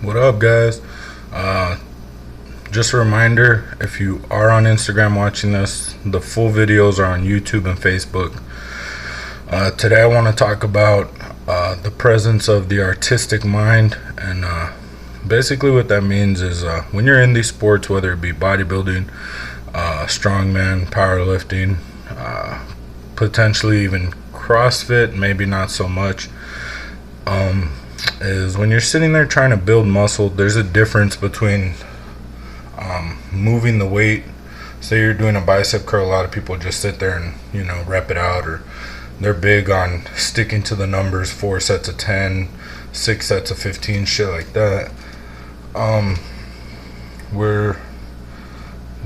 What up, guys? Uh, just a reminder, if you are on Instagram watching this, the full videos are on YouTube and Facebook. Today, I want to talk about the presence of the artistic mind, and basically, what that means is when you're in these sports, whether it be bodybuilding, strongman, powerlifting, potentially even CrossFit, maybe not so much. Is when you're sitting there trying to build muscle, there's a difference between moving the weight. Say you're doing a bicep curl, a lot of people just sit there and rep it out, or they're big on sticking to the numbers, 4 sets of 10, 6 sets of 15, shit like that. Where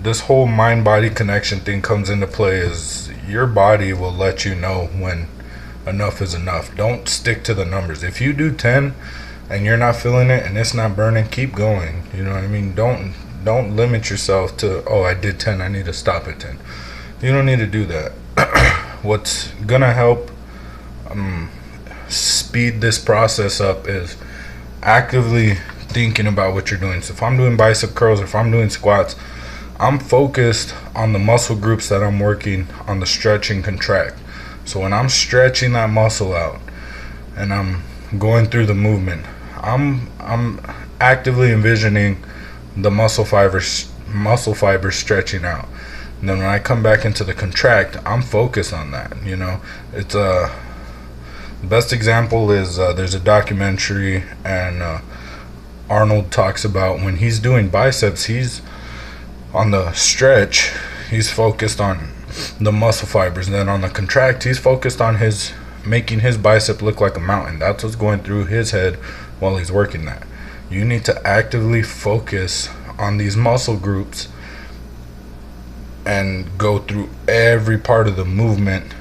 this whole mind body connection thing comes into play is your body will let you know when enough is enough. Don't stick to the numbers. If you do 10 and you're not feeling it and it's not burning, keep going. You know what I mean? Don't limit yourself to, oh, I did 10, I need to stop at 10. You don't need to do that. What's gonna help speed this process up is actively thinking about what you're doing. So if I'm doing bicep curls, if I'm doing squats, I'm focused on the muscle groups that I'm working on, the stretch and contract. So when I'm stretching that muscle out and I'm going through the movement, I'm actively envisioning the muscle fibers stretching out. And then when I come back into the contract, I'm focused on that. It's the best example is there's a documentary, and Arnold talks about when he's doing biceps, he's on the stretch, he's focused on the muscle fibers, and then on the contract, he's focused on his making his bicep look like a mountain. That's what's going through his head while he's working that. You need to actively focus on these muscle groups and go through every part of the movement.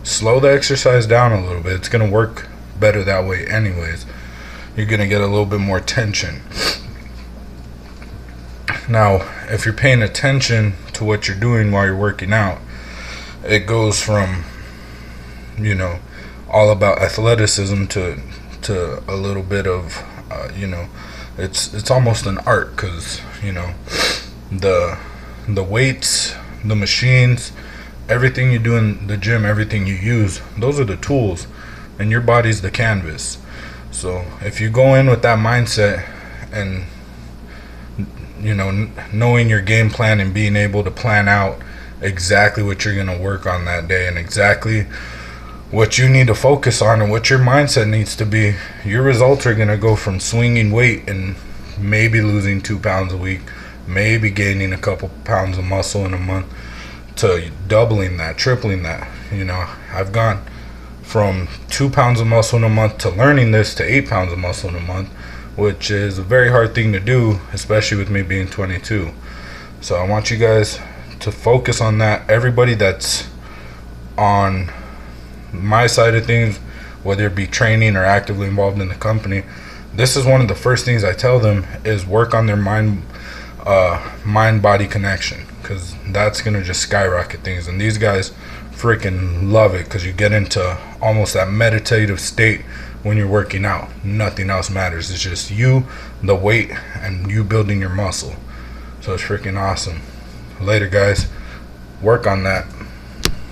Slow the exercise down a little bit. It's going to work better that way anyways. You're going to get a little bit more tension. Now, if you're paying attention to what you're doing while you're working out, it goes from all about athleticism to a little bit of it's almost an art, because the weights, the machines, everything you do in the gym, everything you use, those are the tools, and your body's the canvas. So if you go in with that mindset and knowing your game plan and being able to plan out exactly what you're going to work on that day and exactly what you need to focus on and what your mindset needs to be, your results are going to go from swinging weight and maybe losing 2 pounds a week, maybe gaining a couple pounds of muscle in a month, to doubling that, tripling that. I've gone from 2 pounds of muscle in a month to learning this to 8 pounds of muscle in a month, which is a very hard thing to do, especially with me being 22. So I want you guys to focus on that. Everybody that's on my side of things, whether it be training or actively involved in the company, this is one of the first things I tell them is work on their mind-body connection, because that's going to just skyrocket things. And these guys freaking love it, because you get into almost that meditative state when you're working out. Nothing else matters. It's just you, the weight, and you building your muscle. So it's freaking awesome. Later, guys. Work on that.